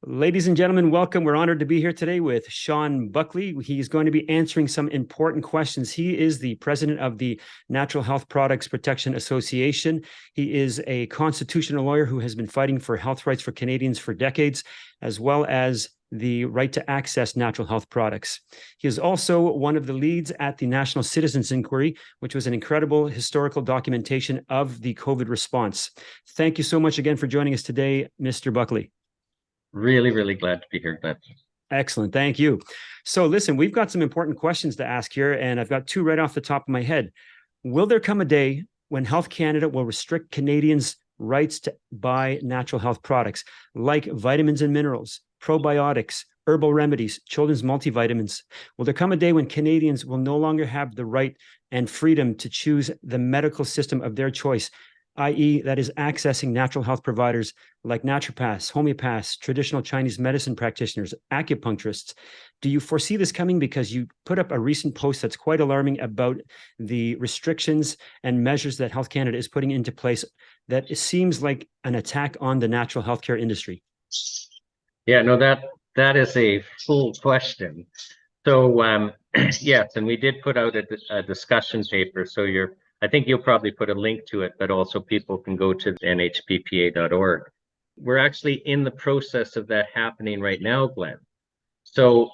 Ladies and gentlemen, welcome. We're honored to be here today with Shawn Buckley. He's going to be answering some important questions. He is the president of the Natural Health Products Protection Association. He is a constitutional lawyer who has been fighting for health rights for Canadians for decades, as well as the right to access natural health products. He is also one of the leads at the National Citizens Inquiry, which was an incredible historical documentation of the COVID response. Thank you so much again for joining us today, Mr. Buckley. Really glad to be here, Glenn. Excellent. Thank you. So listen, we've got some important questions to ask here, and I've got two right off the top of my head. Will there come a day when Health Canada will restrict Canadians' rights to buy natural health products like vitamins and minerals, probiotics, herbal remedies, children's multivitamins? Will there come a day when Canadians will no longer have the right and freedom to choose the medical system of their choice, i.e., that is accessing natural health providers like naturopaths, homeopaths, traditional Chinese medicine practitioners, acupuncturists? Do you foresee this coming? Because you put up a recent post that's quite alarming about the restrictions and measures that Health Canada is putting into place that seems like an attack on the natural healthcare industry. Yeah, no, that is a full question. So yes, and we did put out a discussion paper. So I think you'll probably put a link to it, but also people can go to nhppa.org. We're actually in the process of that happening right now, Glenn. So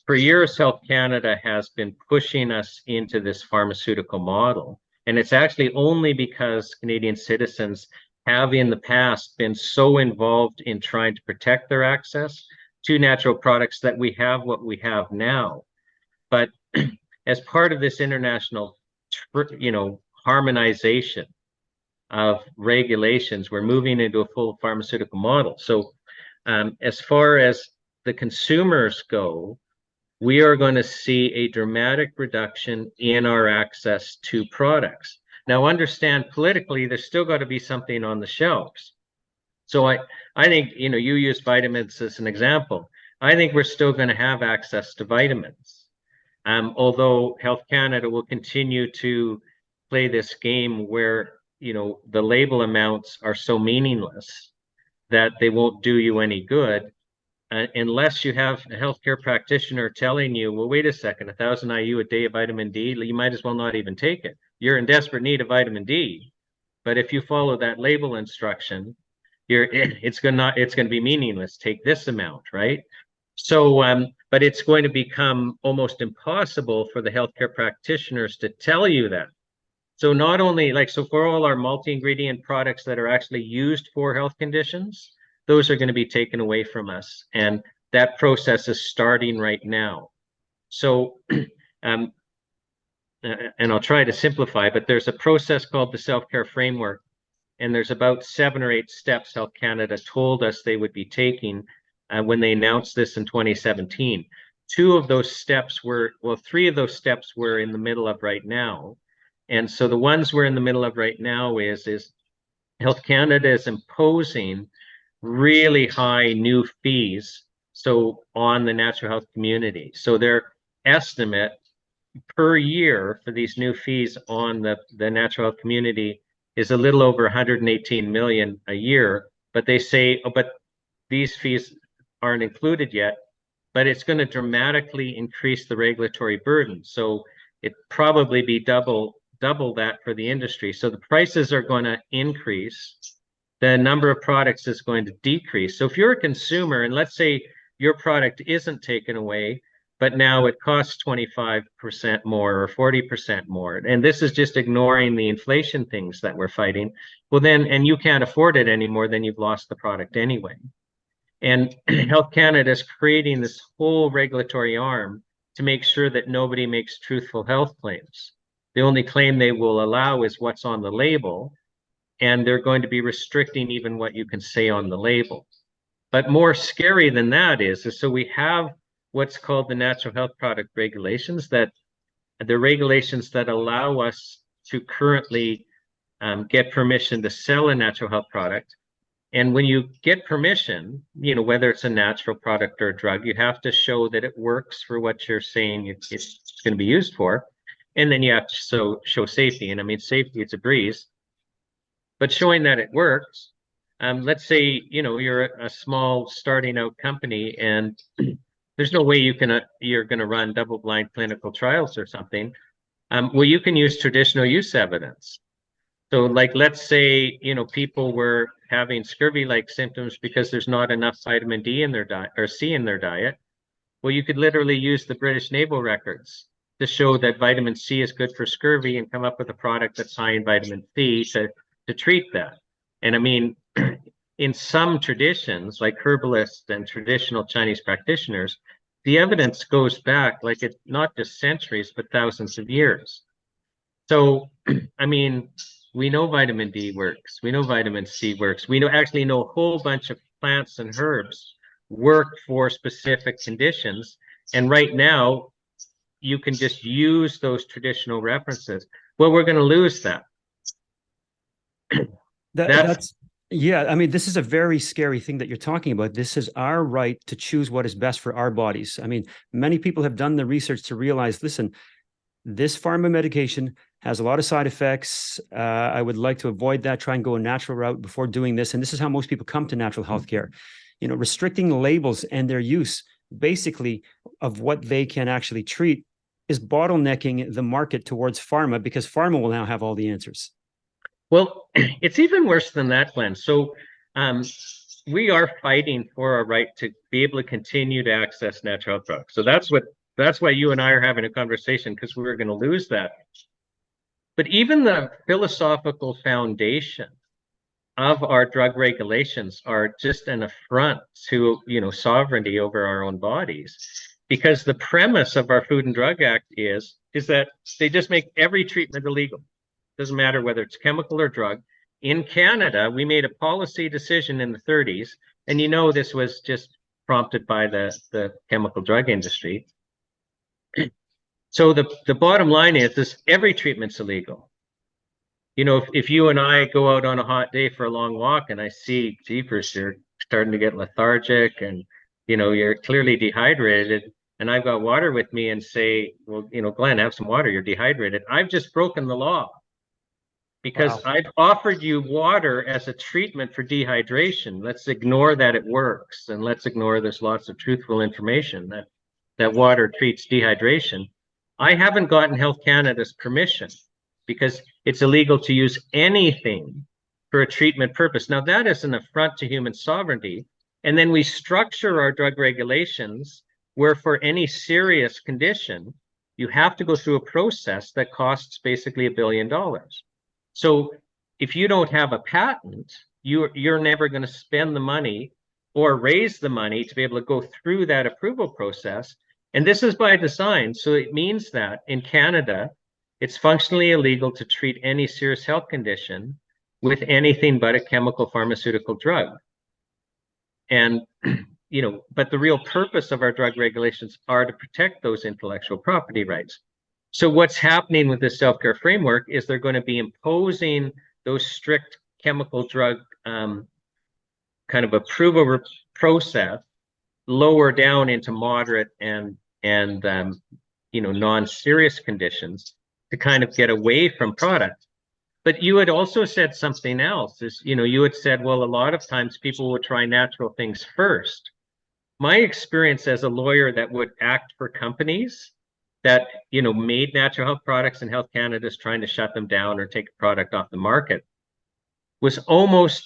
for years, Health Canada has been pushing us into this pharmaceutical model. And it's actually only because Canadian citizens have in the past been so involved in trying to protect their access to natural products that we have what we have now. But as part of this international harmonization of regulations, we're moving into a full pharmaceutical model. So as far as the consumers go, we are going to see a dramatic reduction in our access to products. Now, understand politically, there's still got to be something on the shelves. So I think, you use vitamins as an example. I think we're still going to have access to vitamins. Although Health Canada will continue to play this game where, the label amounts are so meaningless that they won't do you any good unless you have a healthcare practitioner telling you, well, wait a second, 1,000 IU a day of vitamin D, you might as well not even take it. You're in desperate need of vitamin D. But if you follow that label instruction, it's going to be meaningless. Take this amount, right? So, but it's going to become almost impossible for the healthcare practitioners to tell you that. So not only so for all our multi-ingredient products that are actually used for health conditions, those are going to be taken away from us. And that process is starting right now. So, and I'll try to simplify, but there's a process called the self-care framework. And there's about 7 or 8 steps Health Canada told us they would be taking when they announced this in 2017. 3 of those steps we're in the middle of right now. And so the ones we're in the middle of right now is Health Canada is imposing really high new fees on the natural health community. So their estimate per year for these new fees on the natural health community is a little over 118 million a year. But they say, but these fees aren't included yet, but it's going to dramatically increase the regulatory burden. So it probably be double that for the industry. So the prices are going to increase. The number of products is going to decrease. So if you're a consumer, and let's say your product isn't taken away, but now it costs 25% more or 40% more, and this is just ignoring the inflation things that we're fighting, well then, and you can't afford it anymore, then you've lost the product anyway. And Health Canada is creating this whole regulatory arm to make sure that nobody makes truthful health claims. The only claim they will allow is what's on the label, and they're going to be restricting even what you can say on the label. But more scary than that is so we have what's called the natural health product regulations, that the regulations that allow us to currently get permission to sell a natural health product. And when you get permission, whether it's a natural product or a drug, you have to show that it works for what you're saying it's going to be used for. And then you have to show safety. And I mean, safety, it's a breeze. But showing that it works, let's say, you're a small starting out company and there's no way you're going to run double-blind clinical trials or something. Well, you can use traditional use evidence. So like, let's say, people were having scurvy-like symptoms because there's not enough vitamin D in their diet or C in their diet. Well, you could literally use the British naval records to show that vitamin C is good for scurvy and come up with a product that's high in vitamin C to treat that. And I mean, in some traditions, like herbalists and traditional Chinese practitioners, the evidence goes back like it's not just centuries, but thousands of years. So, I mean, we know vitamin D works. We know vitamin C works. We actually know a whole bunch of plants and herbs work for specific conditions. And right now, you can just use those traditional references. Well, we're going to lose that. That's yeah. I mean, this is a very scary thing that you're talking about. This is our right to choose what is best for our bodies. I mean, many people have done the research to realize, listen, this pharma medication has a lot of side effects. I would like to avoid that, try and go a natural route before doing this. And this is how most people come to natural healthcare. Restricting labels and their use basically of what they can actually treat is bottlenecking the market towards pharma, because pharma will now have all the answers. Well, it's even worse than that, Glenn. So we are fighting for our right to be able to continue to access natural health drugs. So that's why you and I are having a conversation, because we're going to lose that. But even the philosophical foundation of our drug regulations are just an affront to, sovereignty over our own bodies. Because the premise of our Food and Drug Act is that they just make every treatment illegal. Doesn't matter whether it's chemical or drug. In Canada, we made a policy decision in the 30s, and this was just prompted by the chemical drug industry. So the bottom line is every treatment's illegal. If you and I go out on a hot day for a long walk and I see, jeepers, you're starting to get lethargic and, you're clearly dehydrated, and I've got water with me and say, well, Glenn, have some water, you're dehydrated. I've just broken the law. Because I've offered you water as a treatment for dehydration. Let's ignore that it works, and let's ignore there's lots of truthful information that water treats dehydration. I haven't gotten Health Canada's permission because it's illegal to use anything for a treatment purpose. Now, that is an affront to human sovereignty. And then we structure our drug regulations where for any serious condition, you have to go through a process that costs basically $1 billion. So if you don't have a patent, you're never going to spend the money or raise the money to be able to go through that approval process. And this is by design. So it means that in Canada, it's functionally illegal to treat any serious health condition with anything but a chemical pharmaceutical drug. And, but the real purpose of our drug regulations are to protect those intellectual property rights. So what's happening with the self-care framework is they're going to be imposing those strict chemical drug kind of approval process lower down into moderate and non-serious conditions to kind of get away from product. But you had also said something else. You had said, well, a lot of times people would try natural things first. My experience as a lawyer that would act for companies that made natural health products, and Health Canada is trying to shut them down or take a product off the market, was almost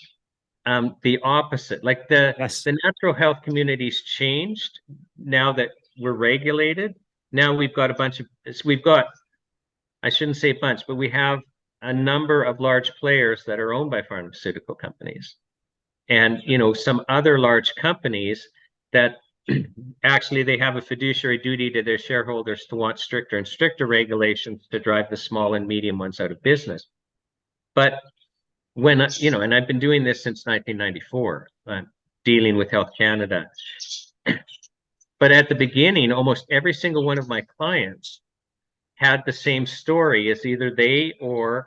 the opposite. Like the natural health community's changed now that we're regulated. Now we've got I shouldn't say a bunch, but we have a number of large players that are owned by pharmaceutical companies, and some other large companies that actually they have a fiduciary duty to their shareholders to want stricter and stricter regulations to drive the small and medium ones out of business. But when and I've been doing this since 1994, dealing with Health Canada. But at the beginning, almost every single one of my clients had the same story, as either they or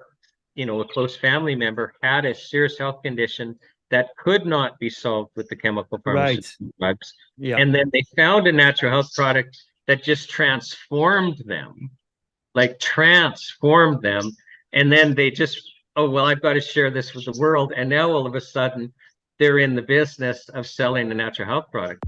a close family member had a serious health condition that could not be solved with the chemical pharmaceutical drugs. Yeah. And then they found a natural health product that just transformed them. And then they just, oh, well, I've got to share this with the world. And now all of a sudden, they're in the business of selling a natural health product.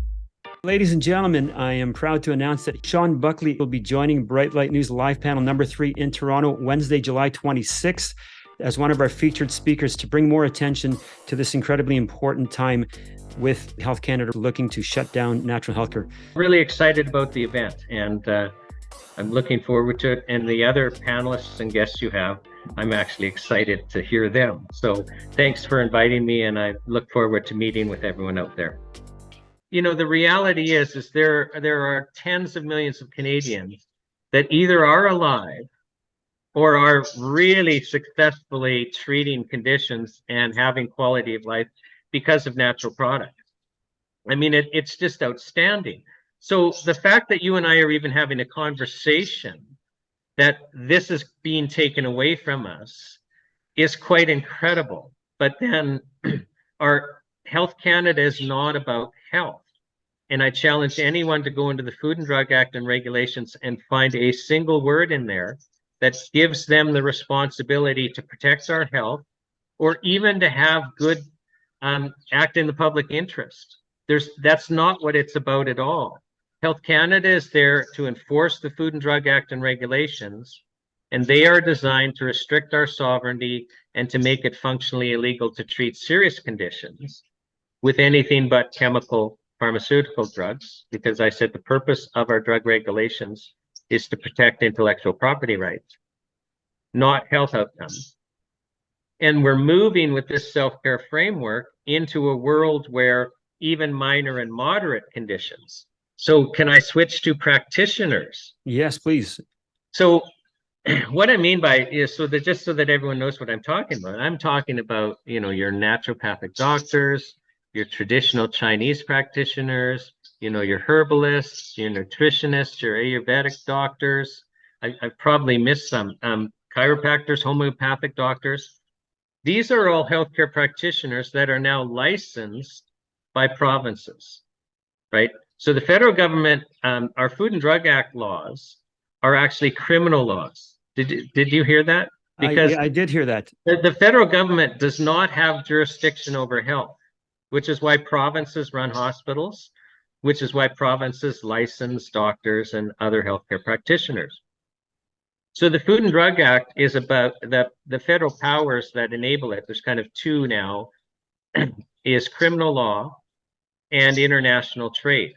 Ladies and gentlemen, I am proud to announce that Shawn Buckley will be joining Bright Light News live panel number 3 in Toronto, Wednesday, July 26th, as one of our featured speakers to bring more attention to this incredibly important time with Health Canada looking to shut down natural healthcare. Really excited about the event, and I'm looking forward to it. And the other panelists and guests you have, I'm actually excited to hear them. So thanks for inviting me, and I look forward to meeting with everyone out there. You know, the reality is there are tens of millions of Canadians that either are alive or are really successfully treating conditions and having quality of life because of natural products. I mean, it's just outstanding. So the fact that you and I are even having a conversation that this is being taken away from us is quite incredible. But then our Health Canada is not about health. And I challenge anyone to go into the Food and Drug Act and regulations and find a single word in there that gives them the responsibility to protect our health, or even to have good act in the public interest. That's not what it's about at all. Health Canada is there to enforce the Food and Drug Act and regulations, and they are designed to restrict our sovereignty and to make it functionally illegal to treat serious conditions with anything but chemical pharmaceutical drugs, because I said the purpose of our drug regulations is to protect intellectual property rights, not health outcomes. And we're moving with this self-care framework into a world where even minor and moderate conditions. So can I switch to practitioners? Yes, please. So what I mean by is, so that just so that everyone knows what I'm talking about, I'm talking about, you know, your naturopathic doctors, your traditional Chinese practitioners, you know, your herbalists, your nutritionists, your Ayurvedic doctors. I've probably missed some, chiropractors, homeopathic doctors. These are all healthcare practitioners that are now licensed by provinces, right? So the federal government, our Food and Drug Act laws are actually criminal laws. Did you hear that? Because I did hear that. The federal government does not have jurisdiction over health, which is why provinces run hospitals, which is why provinces license doctors and other healthcare practitioners. So the Food and Drug Act is about the federal powers that enable it. There's kind of two now, is criminal law and international trade,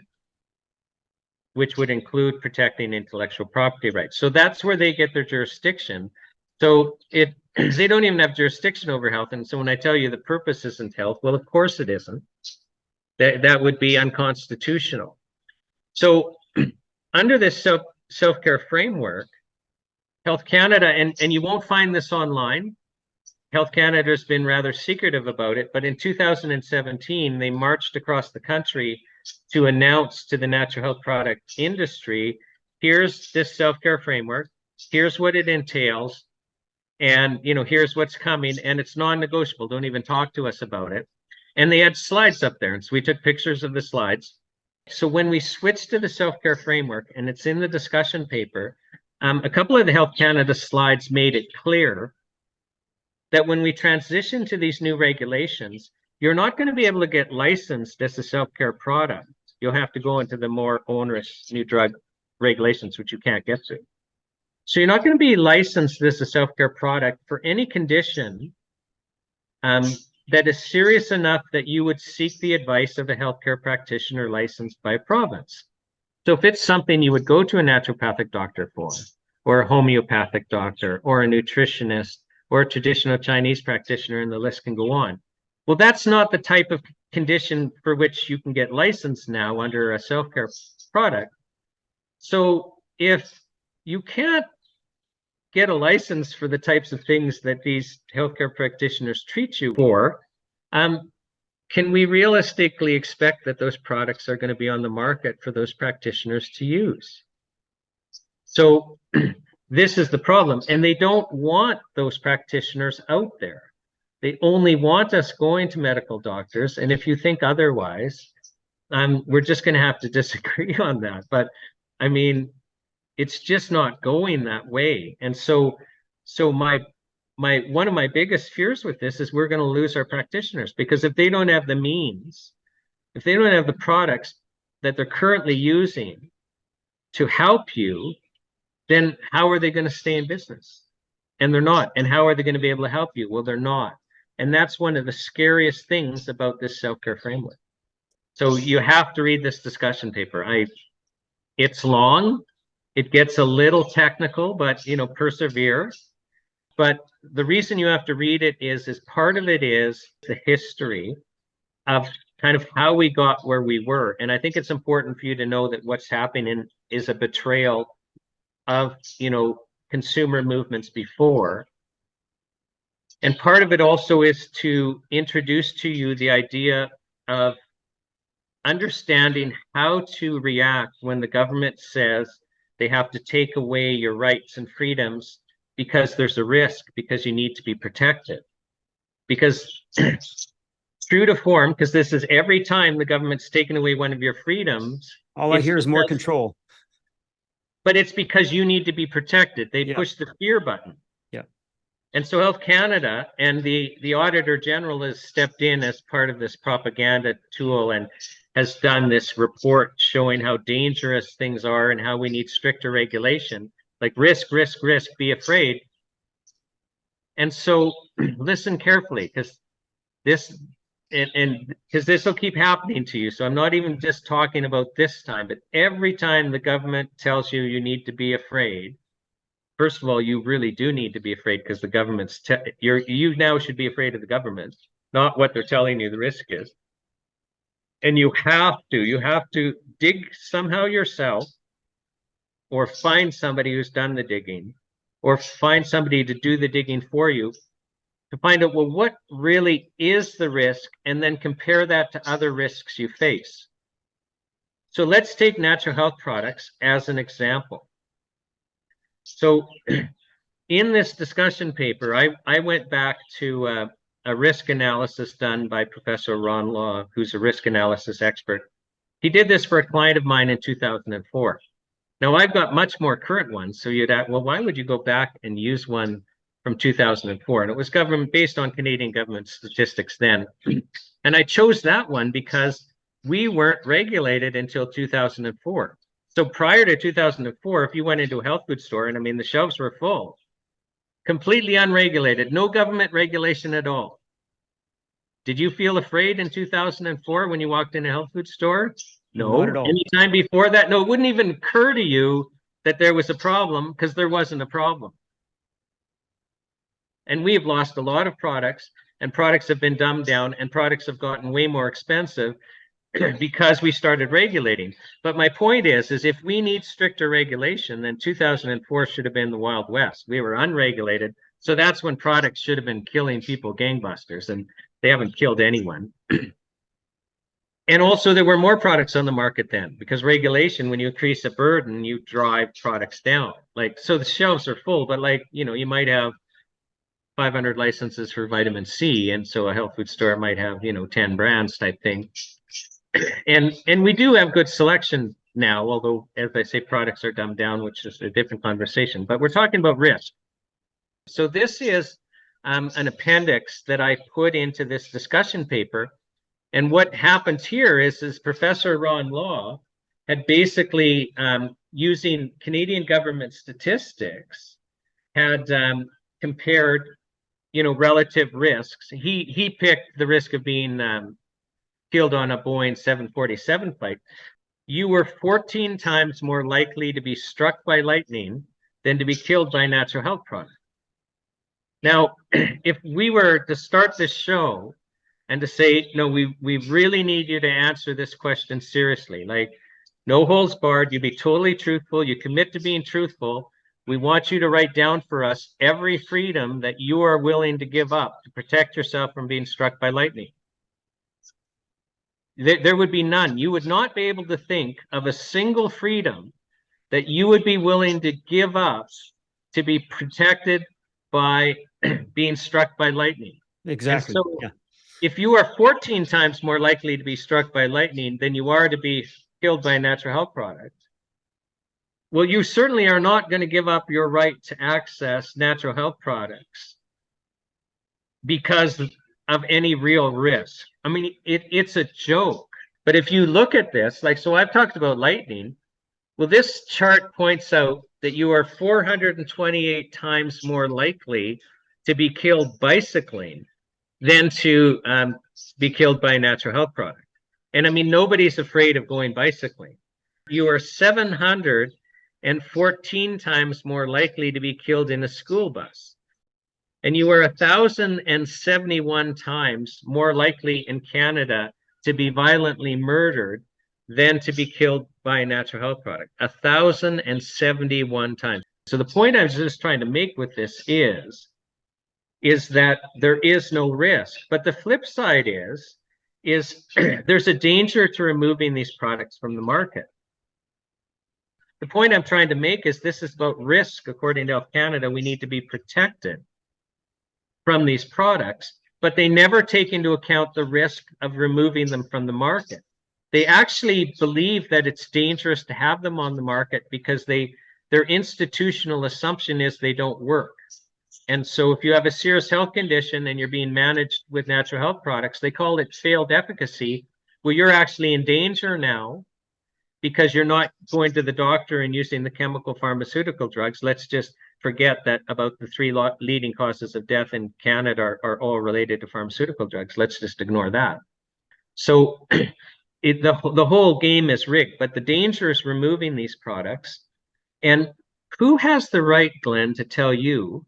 which would include protecting intellectual property rights. So that's where they get their jurisdiction. So they don't even have jurisdiction over health. And so when I tell you the purpose isn't health, well, of course it isn't. That would be unconstitutional. So under this self-care framework, Health Canada, and you won't find this online, Health Canada has been rather secretive about it, but in 2017, they marched across the country to announce to the natural health product industry, here's this self-care framework, here's what it entails, and you know, here's what's coming, and it's non-negotiable. Don't even talk to us about it. And they had slides up there, and so we took pictures of the slides. So when we switched to the self-care framework, and it's in the discussion paper, a couple of the Health Canada slides made it clear that when we transition to these new regulations, you're not going to be able to get licensed as a self-care product. You'll have to go into the more onerous new drug regulations, which you can't get to. So you're not going to be licensed as a self-care product for any condition that is serious enough that you would seek the advice of a healthcare practitioner licensed by a province. So if it's something you would go to a naturopathic doctor for, or a homeopathic doctor, or a nutritionist, or a traditional Chinese practitioner, and the list can go on. Well, that's not the type of condition for which you can get licensed now under a self-care product. So if you can't get a license for the types of things that these healthcare practitioners treat you for, can we realistically expect that those products are going to be on the market for those practitioners to use? So this is the problem. And they don't want those practitioners out there. They only want us going to medical doctors. And if you think otherwise, we're just going to have to disagree on that. But I mean, it's just not going that way. And so my one of my biggest fears with this is we're going to lose our practitioners, because if they don't have the means, if they don't have the products that they're currently using to help you, then how are they going to stay in business? And they're not. And how are they going to be able to help you? Well, they're not. And that's one of the scariest things about this self-care framework. So you have to read this discussion paper. It's long. It gets a little technical, but persevere. But the reason you have to read it is part of it is the history of kind of how we got where we were. And I think it's important for you to know that what's happening is a betrayal of, consumer movements before. And part of it also is to introduce to you the idea of understanding how to react when the government says they have to take away your rights and freedoms because there's a risk, because you need to be protected. Because true to form, because this is every time the government's taken away one of your freedoms. All I hear is more control. But it's because you need to be protected. They push the fear button. Yeah. And so Health Canada and the Auditor General has stepped in as part of this propaganda tool and has done this report showing how dangerous things are and how we need stricter regulation, like risk, risk, risk, be afraid. And so listen carefully, because this will keep happening to you. So I'm not even just talking about this time, but every time the government tells you you need to be afraid, first of all, you really do need to be afraid, because the government's you now should be afraid of the government, not what they're telling you the risk is. And you have to dig somehow yourself, or find somebody who's done the digging, or find somebody to do the digging for you, to find out, well, what really is the risk, and then compare that to other risks you face. So let's take natural health products as an example. So in this discussion paper, I went back to a risk analysis done by Professor Ron Law, who's a risk analysis expert. He did this for a client of mine in 2004. Now, I've got much more current ones. So you'd ask, well, why would you go back and use one from 2004? And it was based on Canadian government statistics then. And I chose that one because we weren't regulated until 2004. So prior to 2004, if you went into a health food store, and I mean, the shelves were full, completely unregulated, no government regulation at all. Did you feel afraid in 2004 when you walked in a health food store? No. Not at all. Anytime before that? No, it wouldn't even occur to you that there was a problem, because there wasn't a problem. And we've lost a lot of products, and products have been dumbed down, and products have gotten way more expensive because we started regulating. But my point is if we need stricter regulation, then 2004 should have been the Wild West. We were unregulated. So that's when products should have been killing people gangbusters, and they haven't killed anyone. And also there were more products on the market then, because regulation, when you increase a burden, you drive products down. So the shelves are full, but you might have 500 licenses for vitamin C. And so a health food store might have, 10 brands type thing. And we do have good selection now, although, as I say, products are dumbed down, which is a different conversation. But we're talking about risk. So this is an appendix that I put into this discussion paper. And what happens here is Professor Ron Law had basically, using Canadian government statistics, had compared, relative risks. He picked the risk of being killed on a Boeing 747 flight. You were 14 times more likely to be struck by lightning than to be killed by a natural health product. Now, if we were to start this show and to say, no, we really need you to answer this question seriously, no holds barred, you be totally truthful, you commit to being truthful. We want you to write down for us every freedom that you are willing to give up to protect yourself from being struck by lightning. There would be none. You would not be able to think of a single freedom that you would be willing to give up to be protected by being struck by lightning. Exactly. And so if you are 14 times more likely to be struck by lightning than you are to be killed by a natural health product, well, you certainly are not going to give up your right to access natural health products because of any real risk. I mean, it's a joke. But if you look at this, like, so I've talked about lightning. Well, this chart points out that you are 428 times more likely to be killed bicycling than to be killed by a natural health product. And I mean, nobody's afraid of going bicycling. You are 714 times more likely to be killed in a school bus. And you are 1,071 times more likely in Canada to be violently murdered than to be killed by a natural health product. 1,071 times. So the point I was just trying to make with this is that there is no risk. But the flip side is there's a danger to removing these products from the market. The point I'm trying to make is this is about risk. According to Health Canada, we need to be protected from these products, but they never take into account the risk of removing them from the market. They actually believe that it's dangerous to have them on the market because their institutional assumption is they don't work. And so if you have a serious health condition and you're being managed with natural health products, they call it failed efficacy. Well, you're actually in danger now because you're not going to the doctor and using the chemical pharmaceutical drugs. Let's just forget that about the three leading causes of death in Canada are all related to pharmaceutical drugs. Let's just ignore that. So the whole game is rigged, but the danger is removing these products. And who has the right, Glenn, to tell you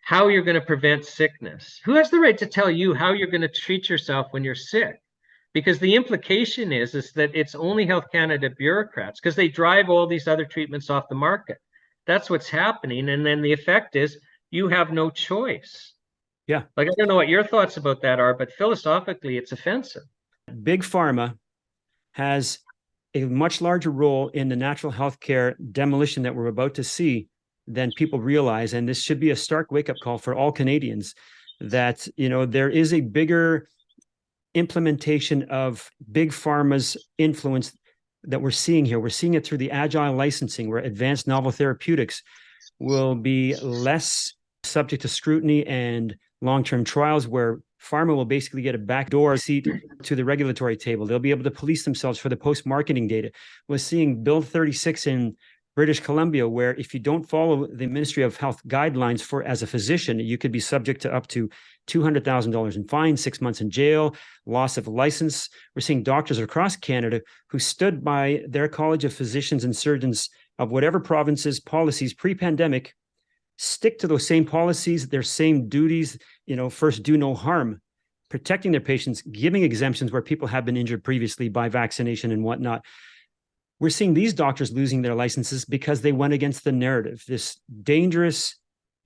how you're going to prevent sickness? Who has the right to tell you how you're going to treat yourself when you're sick? Because the implication is that it's only Health Canada bureaucrats, because they drive all these other treatments off the market. That's what's happening. And then the effect is you have no choice. Yeah. Like, I don't know what your thoughts about that are, but philosophically, it's offensive. Big Pharma has a much larger role in the natural healthcare demolition that we're about to see than people realize. And this should be a stark wake-up call for all Canadians that, there is a bigger implementation of Big Pharma's influence that we're seeing here. We're seeing it through the agile licensing, where advanced novel therapeutics will be less subject to scrutiny and long-term trials, where pharma will basically get a backdoor seat to the regulatory table. They'll be able to police themselves for the post-marketing data. We're seeing Bill 36 in British Columbia, where if you don't follow the Ministry of Health guidelines as a physician, you could be subject to up to $200,000 in fines, 6 months in jail, loss of license. We're seeing doctors across Canada who stood by their College of Physicians and Surgeons of whatever province's policies pre-pandemic, stick to those same policies, their same duties, first do no harm, protecting their patients, giving exemptions where people have been injured previously by vaccination and whatnot. We're seeing these doctors losing their licenses because they went against the narrative, this dangerous,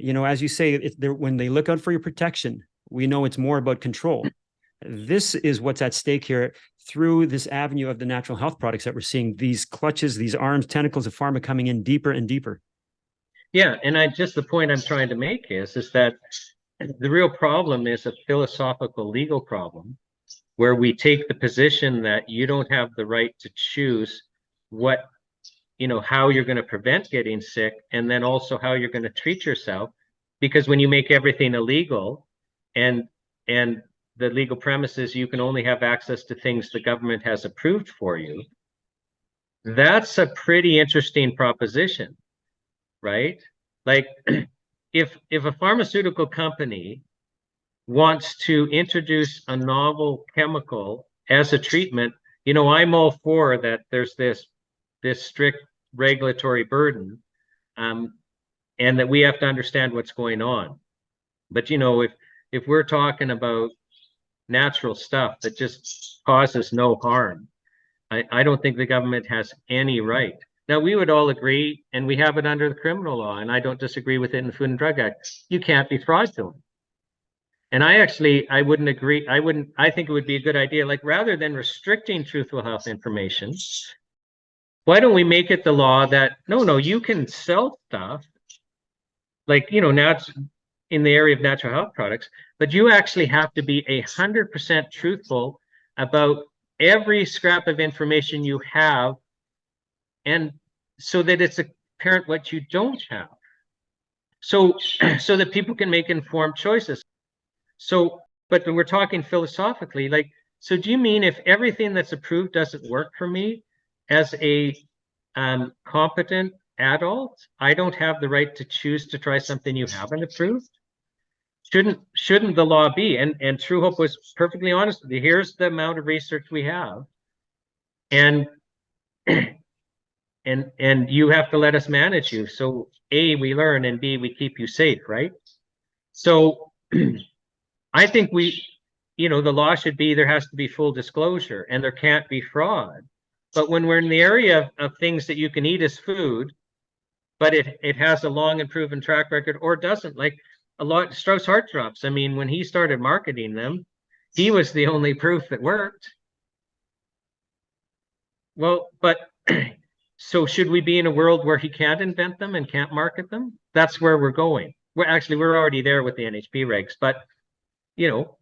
as you say, when they look out for your protection, we know it's more about control. This is what's at stake here through this avenue of the natural health products that we're seeing, these clutches, these arms, tentacles of pharma coming in deeper and deeper. Yeah, and the point I'm trying to make is that the real problem is a philosophical legal problem, where we take the position that you don't have the right to choose how you're going to prevent getting sick, and then also how you're going to treat yourself. Because when you make everything illegal and the legal premise is you can only have access to things the government has approved for you, that's a pretty interesting proposition, right? Like, if a pharmaceutical company wants to introduce a novel chemical as a treatment, I'm all for that. There's this strict regulatory burden, and that we have to understand what's going on. But if we're talking about natural stuff that just causes no harm, I don't think the government has any right. Now, we would all agree, and we have it under the criminal law, and I don't disagree with it in the Food and Drug Act. You can't be fraudulent. And I wouldn't agree. I think it would be a good idea, like, rather than restricting truthful health information, why don't we make it the law that no, you can sell stuff, like, now it's in the area of natural health products, but you actually have to be 100% truthful about every scrap of information you have, and so that it's apparent what you don't have. So, so that people can make informed choices. So, but we're talking philosophically, like, so do you mean if everything that's approved doesn't work for me as a competent adult, I don't have the right to choose to try something you haven't approved? Shouldn't the law be? And True Hope was perfectly honest with you. Here's the amount of research we have, and and you have to let us manage you. So A, we learn, and B, we keep you safe, right? So I think the law should be there has to be full disclosure and there can't be fraud. But when we're in the area of things that you can eat as food, but it has a long and proven track record or doesn't, like a lot Strauss heart drops. I mean, when he started marketing them, he was the only proof that worked. Well, but so should we be in a world where he can't invent them and can't market them? That's where we're going. We're already there with the NHP regs, but you know,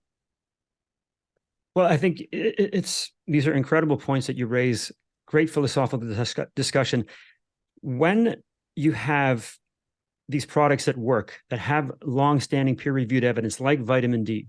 Well, I think these are incredible points that you raise. Great philosophical discussion. When you have these products that work, that have long-standing peer-reviewed evidence, like vitamin D,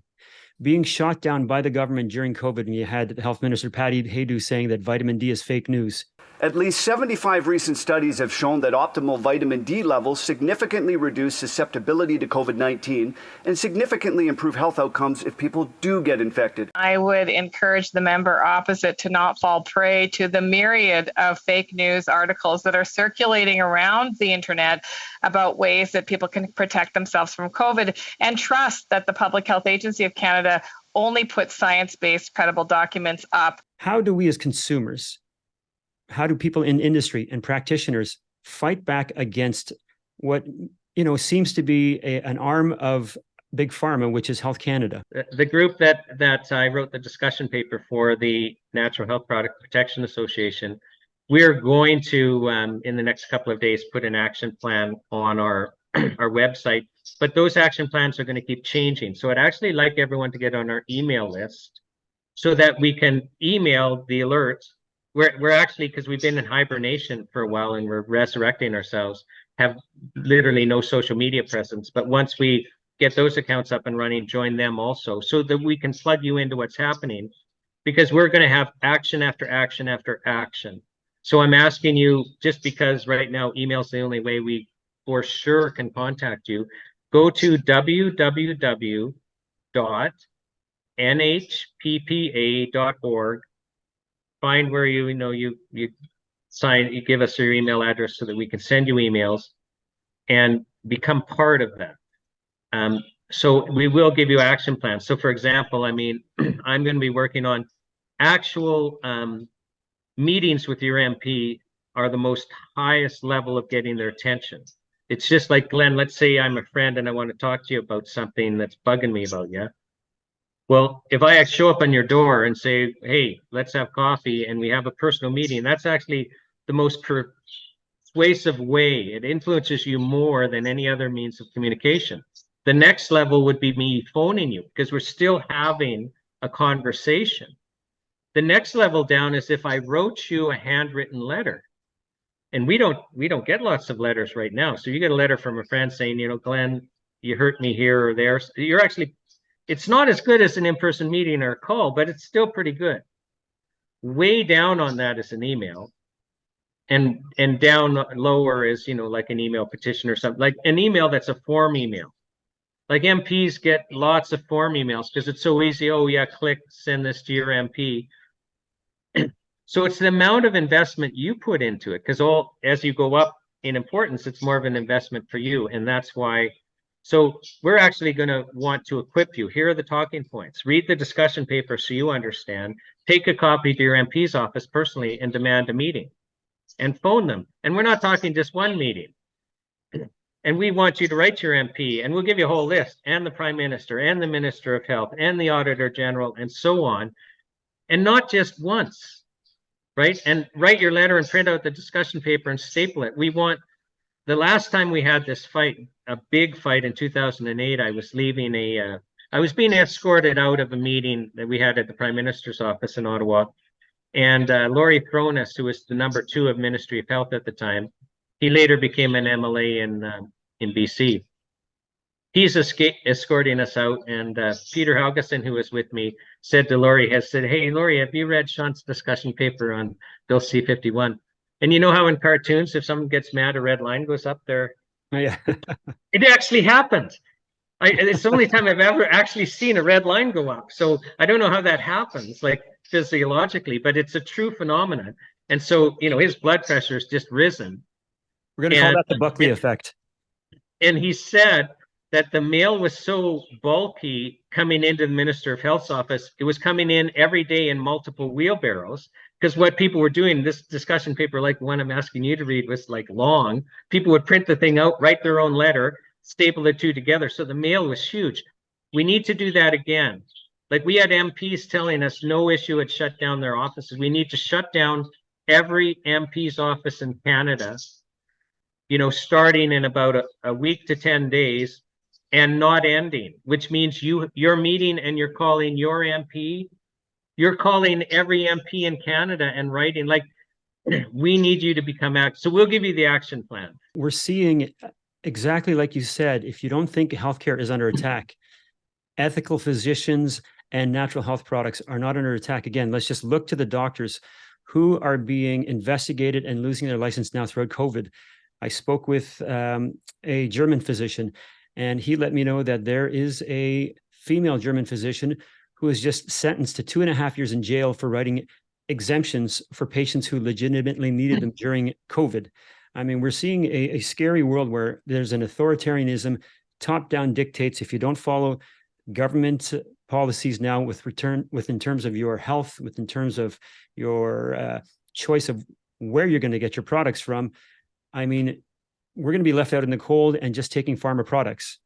being shot down by the government during COVID, and you had Health Minister Patty Haydu saying that vitamin D is fake news. At least 75 recent studies have shown that optimal vitamin D levels significantly reduce susceptibility to COVID-19 and significantly improve health outcomes if people do get infected. I would encourage the member opposite to not fall prey to the myriad of fake news articles that are circulating around the internet about ways that people can protect themselves from COVID, and trust that the Public Health Agency of Canada only puts science-based credible documents up. How do we as consumers, how do people in industry and practitioners fight back against what seems to be an arm of Big Pharma, which is Health Canada? The group that I wrote the discussion paper for, the Natural Health Product Protection Association, we're going to in the next couple of days put an action plan on our website. But those action plans are going to keep changing. So I'd actually like everyone to get on our email list so that we can email the alerts. We're actually, because we've been in hibernation for a while and we're resurrecting ourselves, have literally no social media presence. But once we get those accounts up and running, join them also, so that we can plug you into what's happening, because we're going to have action after action after action. So I'm asking you, just because right now email is the only way we for sure can contact you, go to www.nhppa.org. Find where you sign, you give us your email address so that we can send you emails and become part of that. So we will give you action plans. So for example, I mean, I'm going to be working on actual meetings with your MP are the most highest level of getting their attention. It's just like, Glenn, let's say I'm a friend and I want to talk to you about something that's bugging me about you. Well, if I show up on your door and say, hey, let's have coffee, and we have a personal meeting, that's actually the most persuasive way. It influences you more than any other means of communication. The next level would be me phoning you, because we're still having a conversation. The next level down is if I wrote you a handwritten letter. And we don't get lots of letters right now. So you get a letter from a friend saying, Glenn, you hurt me here or there. It's not as good as an in-person meeting or a call, but it's still pretty good. Way down on that is an email. And down lower is, like an email petition or something, like an email that's a form email. Like MPs get lots of form emails because it's so easy. Oh yeah, click, send this to your MP. So it's the amount of investment you put into it, because as you go up in importance, it's more of an investment for you. And that's why, so we're actually going to want to equip you. Here are the talking points. Read the discussion paper so you understand. Take a copy to your MP's office personally and demand a meeting, and phone them. And we're not talking just one meeting. And we want you to write to your MP, and we'll give you a whole list, and the Prime Minister and the Minister of Health and the Auditor General and so on. And not just once. Right? And write your letter and print out the discussion paper and staple it. We want, the last time we had this fight, a big fight in 2008, I was leaving I was being escorted out of a meeting that we had at the Prime Minister's office in Ottawa. And Laurie Thronis, who was the number 2 of Ministry of Health at the time, he later became an MLA in BC. he's escorting us out. And Peter Helgeson, who was with me, said to Laurie, hey, Laurie, have you read Shawn's discussion paper on Bill C-51? And you know how in cartoons, if someone gets mad, a red line goes up there? Yeah. It actually happened. It's the only time I've ever actually seen a red line go up. So I don't know how that happens, like physiologically, but it's a true phenomenon. And so, his blood pressure has just risen. We're going to call that the Buckley effect. And he said that the mail was so bulky coming into the Minister of Health's office, it was coming in every day in multiple wheelbarrows. Because what people were doing, this discussion paper, like the one I'm asking you to read, was like long. People would print the thing out, write their own letter, staple the two together. So the mail was huge. We need to do that again. Like we had MPs telling us no issue had shut down their offices. We need to shut down every MP's office in Canada, starting in about a week to 10 days and not ending, which means you're meeting and you're calling your MP. You're calling every MP in Canada and writing, like, we need you to become active. So we'll give you the action plan. We're seeing exactly like you said, if you don't think healthcare is under attack, ethical physicians and natural health products are not under attack. Again, let's just look to the doctors who are being investigated and losing their license now throughout COVID. I spoke with a German physician, and he let me know that there is a female German physician who was just sentenced to 2.5 years in jail for writing exemptions for patients who legitimately needed them during COVID. I mean, we're seeing a scary world where there's an authoritarianism, top-down dictates. If you don't follow government policies now in terms of your health, in terms of your choice of where you're going to get your products from, I mean, we're going to be left out in the cold and just taking pharma products.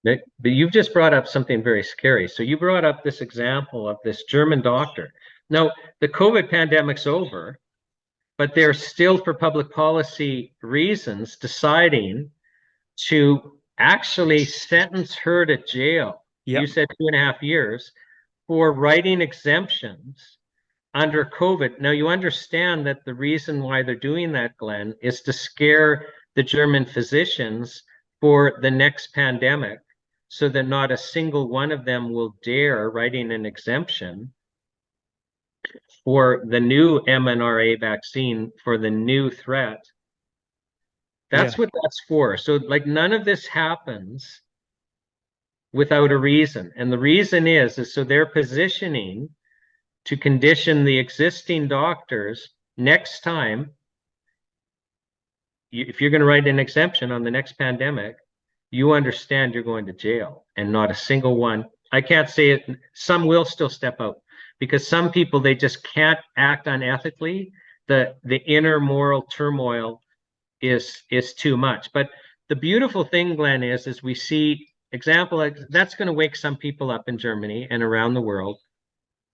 But you've just brought up something very scary. So you brought up this example of this German doctor. Now, the COVID pandemic's over, but they're still, for public policy reasons, deciding to actually sentence her to jail. Yep. You said 2.5 years for writing exemptions under COVID. Now, you understand that the reason why they're doing that, Glenn, is to scare the German physicians for the next pandemic, so that not a single one of them will dare writing an exemption for the new mRNA vaccine for the new threat. That's what that's for. So like none of this happens without a reason. And the reason is so they're positioning to condition the existing doctors next time. If you're going to write an exemption on the next pandemic, you understand you're going to jail, and not a single one. I can't say it. Some will still step out, because some people, they just can't act unethically. The inner moral turmoil is too much. But the beautiful thing, Glenn, is we see example like that's going to wake some people up in Germany and around the world,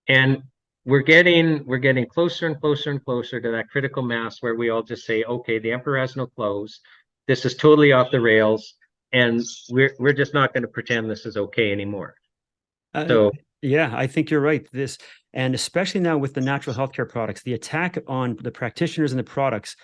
and we're getting closer and closer and closer to that critical mass where we all just say, okay, the emperor has no clothes. This is totally off the rails, and we're just not going to pretend this is okay anymore. So yeah, I think you're right. And especially now with the natural healthcare products, the attack on the practitioners and the products,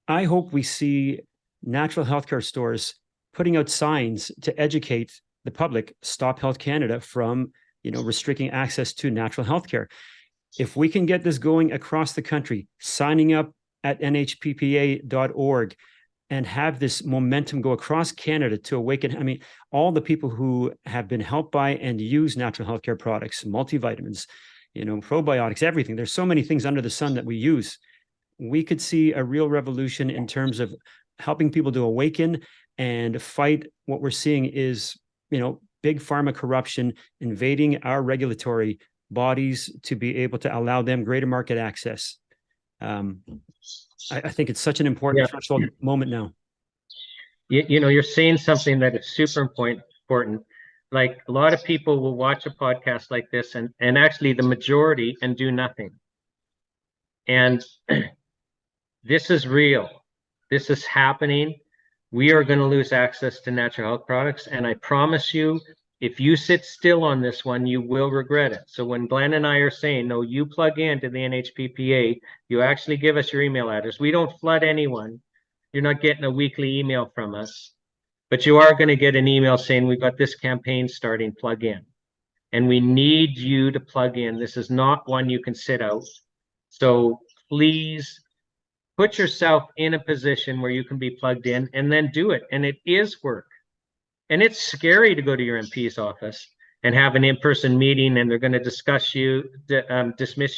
I hope we see natural healthcare stores putting out signs to educate the public, stop Health Canada from, restricting access to natural healthcare. If we can get this going across the country, signing up at NHPPA.org and have this momentum go across Canada to awaken, I mean, all the people who have been helped by and use natural healthcare products, multivitamins, probiotics, everything. There's so many things under the sun that we use. We could see a real revolution in terms of helping people to awaken and fight. What we're seeing is, big pharma corruption invading our regulatory bodies to be able to allow them greater market access. I think it's such an important threshold moment now. You're saying something that is super important. Like a lot of people will watch a podcast like this and actually the majority and do nothing. And this is real. This is happening. We are going to lose access to natural health products. And I promise you, if you sit still on this one, you will regret it. So when Glenn and I are saying, no, you plug into the NHPPA, you actually give us your email address. We don't flood anyone. You're not getting a weekly email from us. but you are going to get an email saying we've got this campaign starting, plug in. And we need you to plug in. This is not one you can sit out. So please put yourself in a position where you can be plugged in and then do it. And it is work. And it's scary to go to your MP's office and have an in-person meeting, and they're going to dismiss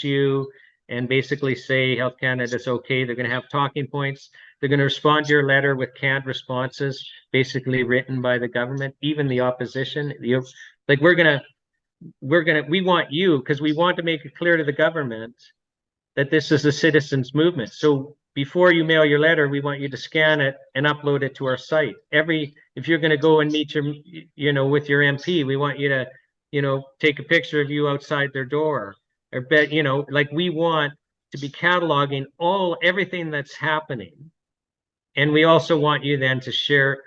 you and basically say Health Canada is okay. They're going to have talking points. They're going to respond to your letter with canned responses, basically written by the government, even the opposition. We want you, because we want to make it clear to the government that this is a citizens movement. So before you mail your letter, we want you to scan it and upload it to our site. If you're going to go and meet with your MP, we want you to, take a picture of you outside their door. Or we want to be cataloging everything that's happening. And we also want you then to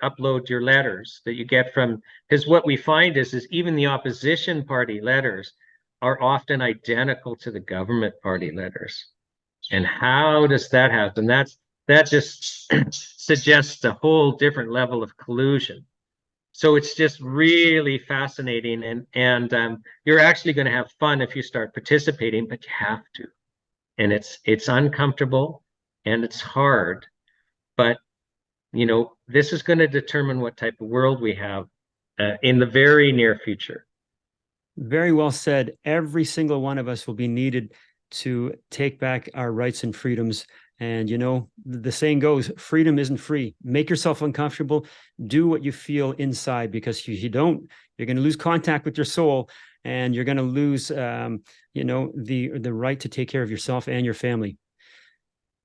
upload your letters that you get because what we find is even the opposition party letters are often identical to the government party letters. And how does that happen? That just suggests a whole different level of collusion. So it's just really fascinating, and you're actually going to have fun if you start participating, but you have to. And it's uncomfortable and it's hard, but this is going to determine what type of world we have in the very near future. Very well said. Every single one of us will be needed to take back our rights and freedoms. And, the saying goes, freedom isn't free. Make yourself uncomfortable. Do what you feel inside, because if you don't, you're going to lose contact with your soul, and you're going to lose, the right to take care of yourself and your family.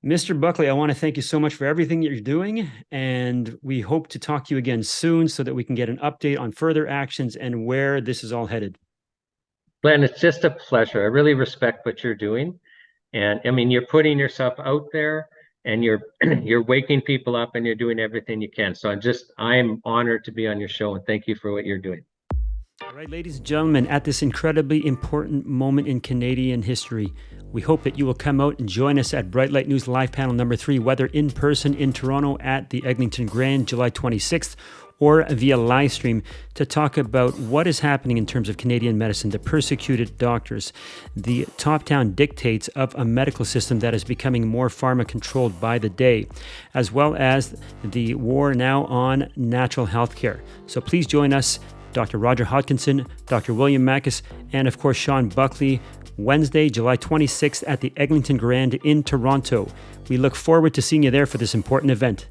Mr. Buckley, I want to thank you so much for everything that you're doing, and we hope to talk to you again soon so that we can get an update on further actions and where this is all headed. Glenn, it's just a pleasure. I really respect what you're doing. And I mean, you're putting yourself out there, and you're waking people up, and you're doing everything you can. So I'm honored to be on your show, and thank you for what you're doing. All right, ladies and gentlemen, at this incredibly important moment in Canadian history, we hope that you will come out and join us at Bright Light News Live Panel number 3, whether in person in Toronto at the Eglinton Grand, July 26th, or via live stream, to talk about what is happening in terms of Canadian medicine, the persecuted doctors, the top-down dictates of a medical system that is becoming more pharma-controlled by the day, as well as the war now on natural health care. So please join us, Dr. Roger Hodkinson, Dr. William Mackis, and of course Shawn Buckley, Wednesday, July 26th at the Eglinton Grand in Toronto. We look forward to seeing you there for this important event.